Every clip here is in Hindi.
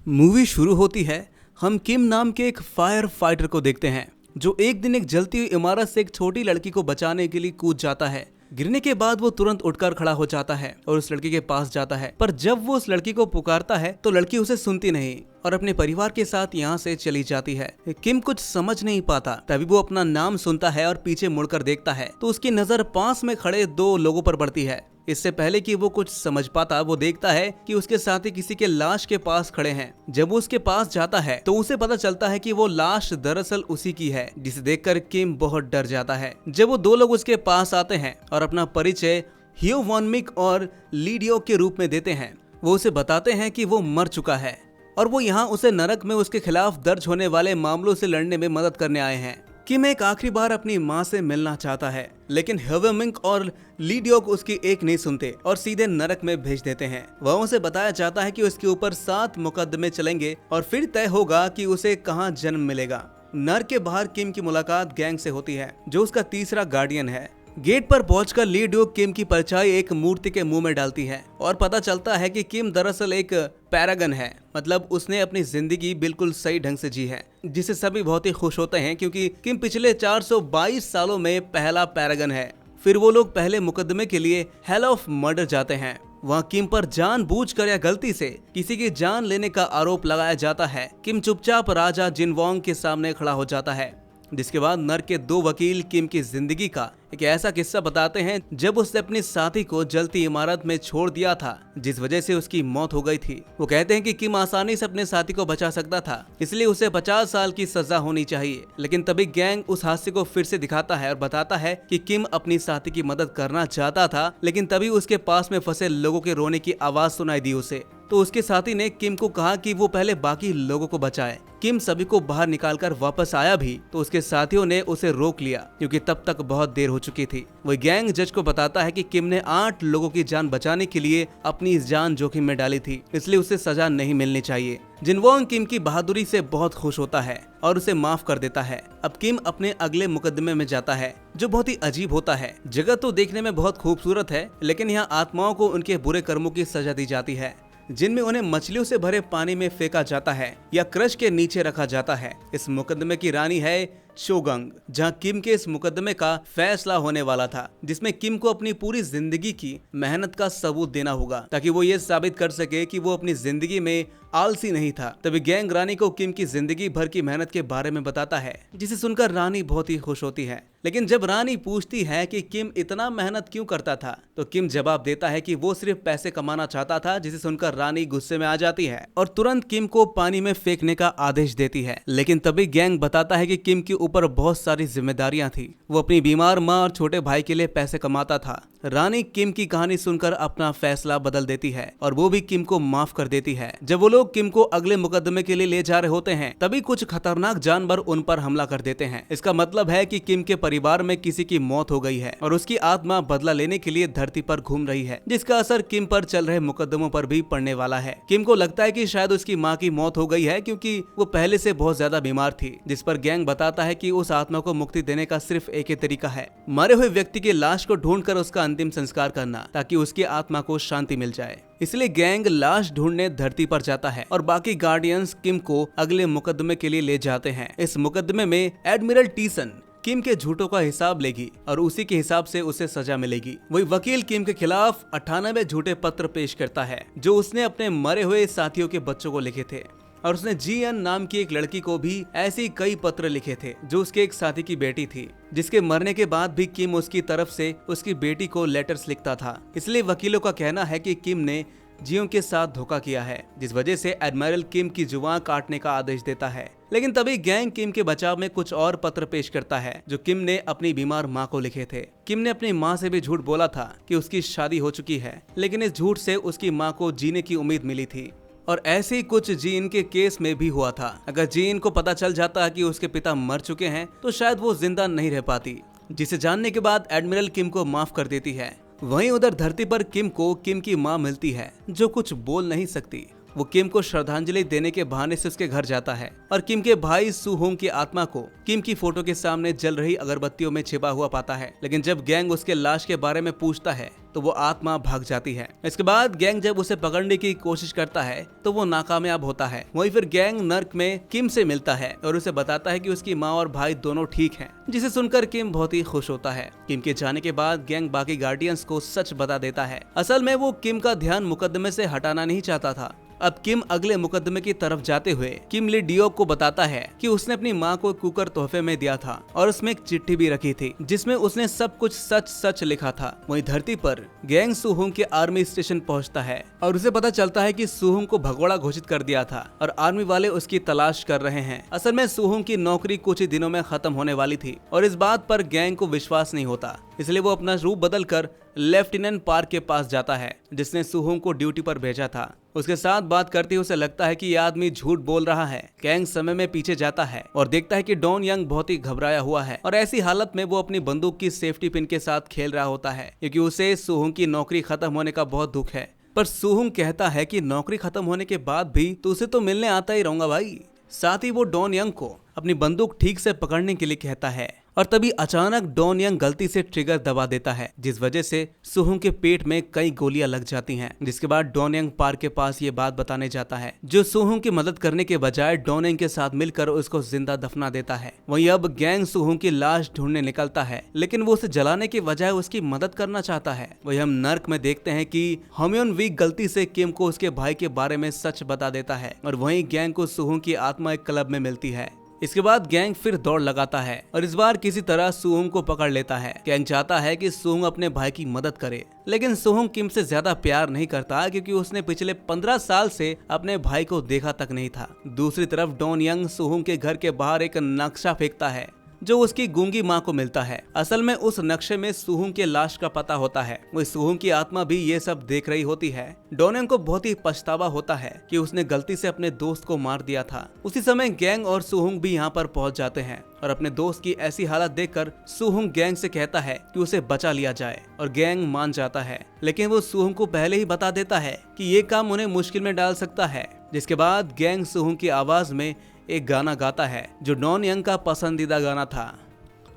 मूवी शुरू होती है। हम किम नाम के एक फायर फाइटर को देखते हैं जो एक दिन एक जलती हुई इमारत से एक छोटी लड़की को बचाने के लिए कूद जाता है। गिरने के बाद वो तुरंत उठकर खड़ा हो जाता है और उस लड़की के पास जाता है, पर जब वो उस लड़की को पुकारता है तो लड़की उसे सुनती नहीं और अपने परिवार के साथ यहाँ से चली जाती है। किम कुछ समझ नहीं पाता, तभी वो अपना नाम सुनता है और पीछे मुड़कर देखता है तो उसकी नजर पास में खड़े दो लोगों पर पड़ती है। इससे पहले कि वो कुछ समझ पाता, वो देखता है कि उसके साथी किसी के लाश के पास खड़े हैं। जब वो उसके पास जाता है तो उसे पता चलता है कि वो लाश दरअसल उसी की है, जिसे देखकर किम बहुत डर जाता है। जब वो दो लोग उसके पास आते हैं और अपना परिचय हियो वॉन मिक और लीडियो के रूप में देते हैं, वो उसे बताते हैं कि वो मर चुका है और वो यहाँ उसे नरक में उसके खिलाफ दर्ज होने वाले मामलों से लड़ने में मदद करने आए हैं। किम एक आखिरी बार अपनी माँ से मिलना चाहता है, लेकिन हेवेमिंग और लीडियोक उसकी एक नहीं सुनते और सीधे नरक में भेज देते हैं। वह उसे बताया जाता है कि उसके ऊपर 7 मुकदमे चलेंगे और फिर तय होगा कि उसे कहाँ जन्म मिलेगा। नर के बाहर किम की मुलाकात गैंग से होती है, जो उसका तीसरा गार्डियन है। गेट पर पहुंचकर लीडियोक किम की परछाई एक मूर्ति के मुंह में डालती है और पता चलता है कि किम दरअसल एक पैरागन है, मतलब उसने अपनी जिंदगी बिल्कुल सही ढंग से जी है, जिससे सभी बहुत ही खुश होते हैं क्योंकि किम पिछले 422 सालों में पहला पैरागन है। फिर वो लोग पहले मुकदमे के लिए हेल ऑफ मर्डर जाते हैं। वहाँ किम पर जानबूझकर या गलती से किसी की जान लेने का आरोप लगाया जाता है। किम चुपचाप राजा जिनवोंग के सामने खड़ा हो जाता है, जिसके बाद नर के 2 वकील किम की जिंदगी का एक ऐसा किस्सा बताते हैं जब उसने अपने साथी को जलती इमारत में छोड़ दिया था, जिस वजह से उसकी मौत हो गई थी। वो कहते हैं कि किम आसानी से अपने साथी को बचा सकता था, इसलिए उसे 50 साल की सजा होनी चाहिए। लेकिन तभी गैंग उस हादसे को फिर से दिखाता है और बताता है कि किम अपनी साथी की मदद करना चाहता था, लेकिन तभी उसके पास में फंसे लोगों के रोने की आवाज सुनाई दी उसे। तो उसके साथी ने किम को कहा कि वो पहले बाकी लोगों को बचाए। किम सभी को बाहर निकालकर वापस आया भी तो उसके साथियों ने उसे रोक लिया क्योंकि तब तक बहुत देर हो चुकी थी। वह गैंग जज को बताता है कि किम ने 8 लोगों की जान बचाने के लिए अपनी जान जोखिम में डाली थी, इसलिए उसे सजा नहीं मिलनी चाहिए। जिनवोंग किम की बहादुरी से बहुत खुश होता है और उसे माफ कर देता है। अब किम अपने अगले मुकदमे में जाता है, जो बहुत ही अजीब होता है। जगह तो देखने में बहुत खूबसूरत है, लेकिन यहाँ आत्माओं को उनके बुरे कर्मों की सजा दी जाती है, जिनमें उन्हें मछलियों से भरे पानी में फेंका जाता है या क्रश के नीचे रखा जाता है। इस मुकदमे की रानी है शोगंग, जहां किम के इस मुकदमे का फैसला होने वाला था, जिसमें किम को अपनी पूरी जिंदगी की मेहनत का सबूत देना होगा ताकि वो ये साबित कर सके कि वो अपनी जिंदगी में आलसी नहीं था। तभी गैंग रानी को किम की जिंदगी भर की मेहनत के बारे में बताता है, जिसे सुनकर रानी बहुत ही खुश होती है। लेकिन जब रानी पूछती है कि किम इतना मेहनत क्यों करता था, तो किम जवाब देता है कि वो सिर्फ पैसे कमाना चाहता था, जिसे सुनकर रानी गुस्से में आ जाती है और तुरंत किम को पानी में फेंकने का आदेश देती है। लेकिन तभी गैंग बताता है कि किम के ऊपर बहुत सारी जिम्मेदारियां थी। वो अपनी बीमार माँ और छोटे भाई के लिए पैसे कमाता था। रानी किम की कहानी सुनकर अपना फैसला बदल देती है और वो भी किम को माफ कर देती है। जब वो लोग किम को अगले मुकदमे के लिए ले जा रहे होते हैं, तभी कुछ खतरनाक जानवर उन पर हमला कर देते हैं। इसका मतलब है कि किम के परिवार में किसी की मौत हो गई है और उसकी आत्मा बदला लेने के लिए धरती पर घूम रही है, जिसका असर किम पर चल रहे मुकदमों पर भी पड़ने वाला है। किम को लगता है कि शायद उसकी माँ की मौत हो गई है क्योंकि वो पहले से बहुत ज्यादा बीमार थी, जिस पर गैंग बताता है कि उस आत्मा को मुक्ति देने का सिर्फ एक ही तरीका है, मरे हुए व्यक्ति की लाश को ढूंढकर उसका अंतिम संस्कार करना, ताकि उसकी आत्मा को शांति मिल जाए। इसलिए गैंग लाश ढूंढने धरती पर जाता है और बाकी गार्डियंस किम को अगले मुकदमे के लिए ले जाते हैं। इस मुकदमे में एडमिरल टीसन किम के झूठों का हिसाब लेगी और उसी के हिसाब से उसे सजा मिलेगी। वही वकील किम के खिलाफ 98 झूठे पत्र पेश करता है, जो उसने अपने मरे हुए साथियों के बच्चों को लिखे थे, और उसने जीएन नाम की एक लड़की को भी ऐसे कई पत्र लिखे थे, जो उसके एक साथी की बेटी थी, जिसके मरने के बाद भी किम उसकी तरफ से उसकी बेटी को लेटर्स लिखता था। इसलिए वकीलों का कहना है कि किम ने जियो के साथ धोखा किया है, जिस वजह से एडमिरल किम की जुबान काटने का आदेश देता है। लेकिन तभी गैंग किम के बचाव में कुछ और पत्र पेश करता है, जो किम ने अपनी बीमार माँ को लिखे थे। किम ने अपनी माँ से भी झूठ बोला था कि उसकी शादी हो चुकी है, लेकिन इस झूठ से उसकी माँ को जीने की उम्मीद मिली थी। और ऐसे ही कुछ जीन के केस में भी हुआ था। अगर जीन को पता चल जाता कि उसके पिता मर चुके हैं, तो शायद वो जिंदा नहीं रह पाती, जिसे जानने के बाद एडमिरल किम को माफ कर देती है। वहीं उधर धरती पर किम को किम की माँ मिलती है, जो कुछ बोल नहीं सकती। वो किम को श्रद्धांजलि देने के बहाने से उसके घर जाता है और किम के भाई सुहोंग की आत्मा को किम की फोटो के सामने जल रही अगरबत्तियों में छिपा हुआ पाता है। लेकिन जब गैंग उसके लाश के बारे में पूछता है तो वो आत्मा भाग जाती है। इसके बाद गैंग जब उसे पकड़ने की कोशिश करता है तो वो नाकामयाब होता है। वहीं फिर गैंग नर्क में किम से मिलता है और उसे बताता है कि उसकी माँ और भाई दोनों ठीक हैं, जिसे सुनकर किम बहुत ही खुश होता है। किम के जाने के बाद गैंग बाकी गार्डियंस को सच बता देता है। असल में वो किम का ध्यान मुकदमे से हटाना नहीं चाहता था। अब किम अगले मुकदमे की तरफ जाते हुए किम ली डियोक को बताता है कि उसने अपनी माँ को कुकर तोहफे में दिया था और उसमें एक चिट्ठी भी रखी थी जिसमें उसने सब कुछ सच सच लिखा था। वहीं धरती पर गैंग सुहोंग के आर्मी स्टेशन पहुंचता है और उसे पता चलता है कि सुहोंग को भगोड़ा घोषित कर दिया था और आर्मी वाले उसकी तलाश कर रहे हैं। असल में सुहोंग की नौकरी कुछ ही दिनों में खत्म होने वाली थी और इस बात पर गैंग को विश्वास नहीं होता, इसलिए वो अपना रूप बदल कर लेफ्टिनेंट पार्क के पास जाता है जिसने सुहोंग को ड्यूटी पर भेजा था। उसके साथ बात करते ही उसे लगता है कि यह आदमी झूठ बोल रहा है। गैंग समय में पीछे जाता है और देखता है कि डॉन यंग बहुत ही घबराया हुआ है और ऐसी हालत में वो अपनी बंदूक की सेफ्टी पिन के साथ खेल रहा होता है क्योंकि उसे सुहोंग की नौकरी खत्म होने का बहुत दुख है। पर सुहोंग कहता है कि नौकरी खत्म होने के बाद भी तो उसे तो मिलने आता ही रहूंगा भाई। साथ ही वो डॉन यंग को अपनी बंदूक ठीक से पकड़ने के लिए कहता है और तभी अचानक डॉन यंग गलती से ट्रिगर दबा देता है जिस वजह से सुहोंग के पेट में कई गोलियां लग जाती हैं। जिसके बाद डॉन यंग पार्क के पास ये बात बताने जाता है जो सुहोंग की मदद करने के बजाय डॉन यंग के साथ मिलकर उसको जिंदा दफना देता है। वहीं अब गैंग सुहोंग की लाश ढूंढने निकलता है लेकिन वो उसे जलाने के बजाय उसकी मदद करना चाहता है। वही हम नर्क में देखते हैं कि हमयोन वीक गलती से किम को उसके भाई के बारे में सच बता देता है और वहीं गैंग को सुहोंग की आत्मा एक क्लब में मिलती है। इसके बाद गैंग फिर दौड़ लगाता है और इस बार किसी तरह सुहोंग को पकड़ लेता है। गैंग चाहता है कि सुहोंग अपने भाई की मदद करे लेकिन सुहोंग किम से ज्यादा प्यार नहीं करता क्योंकि उसने पिछले 15 साल से अपने भाई को देखा तक नहीं था। दूसरी तरफ डॉन यंग सुहोंग के घर के बाहर एक नक्शा फेंकता है जो उसकी गूंगी माँ को मिलता है। असल में उस नक्शे में सुहोंग के लाश का पता होता है। वही सुहोंग की आत्मा भी ये सब देख रही होती है। डॉन को बहुत ही पछतावा होता है कि उसने गलती से अपने दोस्त को मार दिया था। उसी समय गैंग और सुहोंग भी यहाँ पर पहुँच जाते हैं और अपने दोस्त की ऐसी हालत देखकर सुहोंग गैंग से कहता है कि उसे बचा लिया जाए और गैंग मान जाता है। लेकिन वो सुहोंग को पहले ही बता देता है कि ये काम उन्हें मुश्किल में डाल सकता है। जिसके बाद गैंग सुहोंग की आवाज में एक गाना गाता है जो डॉन यंग का पसंदीदा गाना था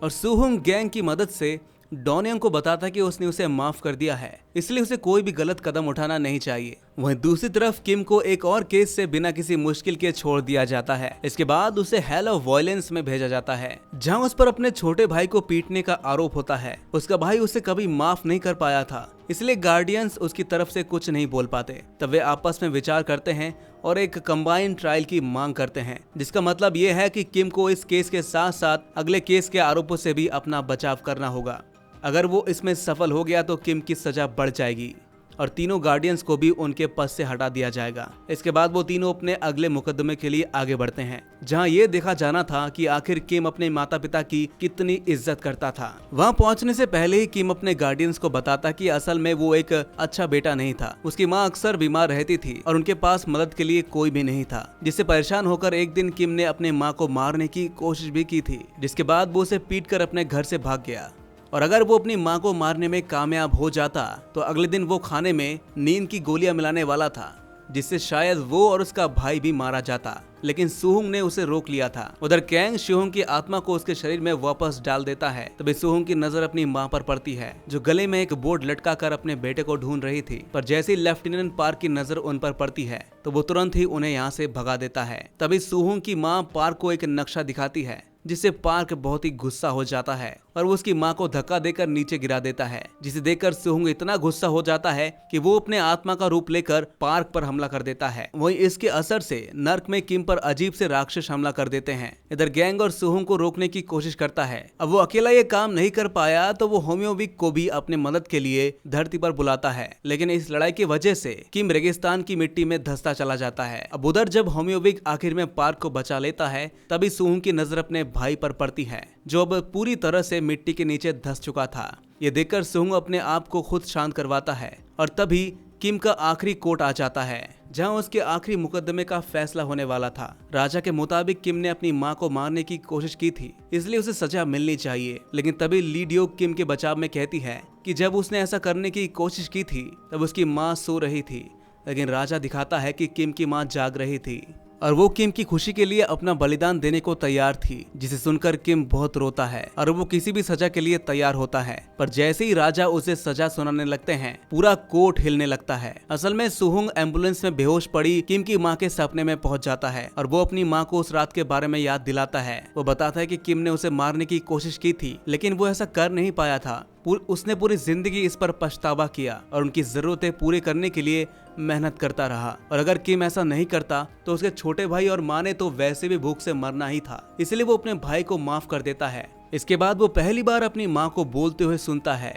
और सुहोंग गैंग की मदद से डॉन यंग को बताता कि उसने उसे माफ कर दिया है, इसलिए उसे कोई भी गलत कदम उठाना नहीं चाहिए। वहीं दूसरी तरफ किम को एक और केस से बिना किसी मुश्किल के छोड़ दिया जाता है। इसके बाद उसे हेल ऑफ वायलेंस में भेजा जाता है जहां उस पर अपने छोटे भाई को पीटने का आरोप होता है। उसका भाई उसे कभी माफ नहीं कर पाया था, इसलिए गार्डियंस उसकी तरफ से कुछ नहीं बोल पाते। तब वे आपस में विचार करते हैं और एक कंबाइन ट्रायल की मांग करते हैं जिसका मतलब ये है कि किम को इस केस के साथ साथ अगले केस के आरोपों से भी अपना बचाव करना होगा। अगर वो इसमें सफल हो गया तो किम की सजा बढ़ जाएगी और तीनों गार्डियंस को भी उनके पद से हटा दिया जाएगा। इसके बाद वो तीनों अपने अगले मुकदमे के लिए आगे बढ़ते हैं जहां ये देखा जाना था कि आखिर किम अपने माता पिता की कितनी इज्जत करता था। वहां पहुंचने से पहले ही किम अपने गार्डियंस को बताता कि असल में वो एक अच्छा बेटा नहीं था। उसकी माँ अक्सर बीमार रहती थी और उनके पास मदद के लिए कोई भी नहीं था, जिससे परेशान होकर एक दिन किम ने अपने माँ को मारने की कोशिश भी की थी, जिसके बाद वो उसे पीट कर अपने घर से भाग गया। और अगर वो अपनी माँ को मारने में कामयाब हो जाता तो अगले दिन वो खाने में नींद की गोलियां मिलाने वाला था, जिससे शायद वो और उसका भाई भी मारा जाता, लेकिन सुहोंग ने उसे रोक लिया था। उधर गैंग सुहोंग की आत्मा को उसके शरीर में वापस डाल देता है। तभी सुहोंग की नजर अपनी मां पर पड़ती है जो गले में एक बोर्ड लटका कर अपने बेटे को ढूंढ रही थी। पर जैसे ही लेफ्टिनेंट पार्क की नजर उन पर पड़ती है तो वो तुरंत ही उन्हें यहाँ से भगा देता है। तभी सुहोंग की माँ पार्क को एक नक्शा दिखाती है जिससे पार्क बहुत ही गुस्सा हो जाता है और वो उसकी माँ को धक्का देकर नीचे गिरा देता है, जिसे देखकर सुहोंग इतना गुस्सा हो जाता है कि वो अपने आत्मा का रूप लेकर पार्क पर हमला कर देता है। वहीं इसके असर से नर्क में किम पर अजीब से राक्षस हमला कर देते हैं। इधर गैंग और सुहोंग को रोकने की कोशिश करता है। अब वो अकेला ये काम नहीं कर पाया तो वो होम्योविक को भी अपने मदद के लिए धरती पर बुलाता है, लेकिन इस लड़ाई की वजह से किम रेगिस्तान की मिट्टी में धंसता चला जाता है। अब उधर जब होम्योविक आखिर में पार्क को बचा लेता है तभी सुहोंग की नजर अपने भाई पर पड़ती है जो अब पूरी तरह से मिट्टी के नीचे धंस चुका था। ये देखकर सुहोंग अपने आप को खुद शांत करवाता है और तभी किम का आखिरी कोर्ट आ जाता है जहां उसके आखिरी मुकदमे का फैसला होने वाला था। राजा के मुताबिक किम ने अपनी मां को मारने की कोशिश की थी, इसलिए उसे सजा मिलनी चाहिए। लेकिन तभी ली डियोक किम के बचाव में कहती है कि जब उसने ऐसा करने की कोशिश की थी तब उसकी मां सो रही थी, लेकिन राजा दिखाता है कि किम की माँ जाग रही थी और वो किम की खुशी के लिए अपना बलिदान देने को तैयार थी, जिसे सुनकर किम बहुत रोता है और वो किसी भी सजा के लिए तैयार होता है। पर जैसे ही राजा उसे सजा सुनाने लगते हैं, पूरा कोर्ट हिलने लगता है। असल में सुहुंग एम्बुलेंस में बेहोश पड़ी किम की माँ के सपने में पहुंच जाता है और वो अपनी माँ को उस रात के बारे में याद दिलाता है। वो बताता है कि किम ने उसे मारने की कोशिश की थी, लेकिन वो ऐसा कर नहीं पाया था। उसने पूरी जिंदगी इस पर पछतावा किया और उनकी जरूरतें पूरी करने के लिए मेहनत करता रहा। और अगर किम ऐसा नहीं करता तो उसके छोटे भाई और माँ ने तो वैसे भी भूख से मरना ही था, इसलिए वो अपने भाई को माफ कर देता है। इसके बाद वो पहली बार अपनी माँ को बोलते हुए सुनता है।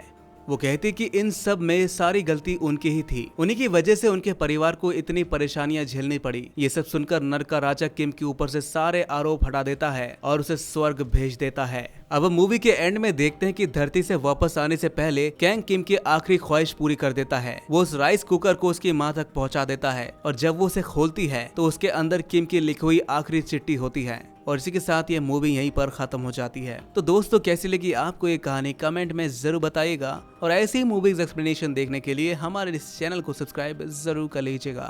वो कहती कि इन सब में सारी गलती उनकी ही थी, उन्हीं की वजह से उनके परिवार को इतनी परेशानियां झेलनी पड़ी। ये सब सुनकर नर का राजा किम के ऊपर से सारे आरोप हटा देता है और उसे स्वर्ग भेज देता है। अब हम मूवी के एंड में देखते हैं कि धरती से वापस आने से पहले कैंग किम की आखिरी ख्वाहिश पूरी कर देता है। वो उस राइस कुकर को उसकी माँ तक पहुँचा देता है और जब वो उसे खोलती है तो उसके अंदर किम की लिखी हुई आखिरी चिट्ठी होती है। और इसी के साथ ये मूवी यहीं पर खत्म हो जाती है। तो दोस्तों, कैसी लगी आपको ये कहानी कमेंट में जरूर बताइएगा और ऐसी मूवीज एक्सप्लेनेशन देखने के लिए हमारे इस चैनल को सब्सक्राइब जरूर कर लीजिएगा।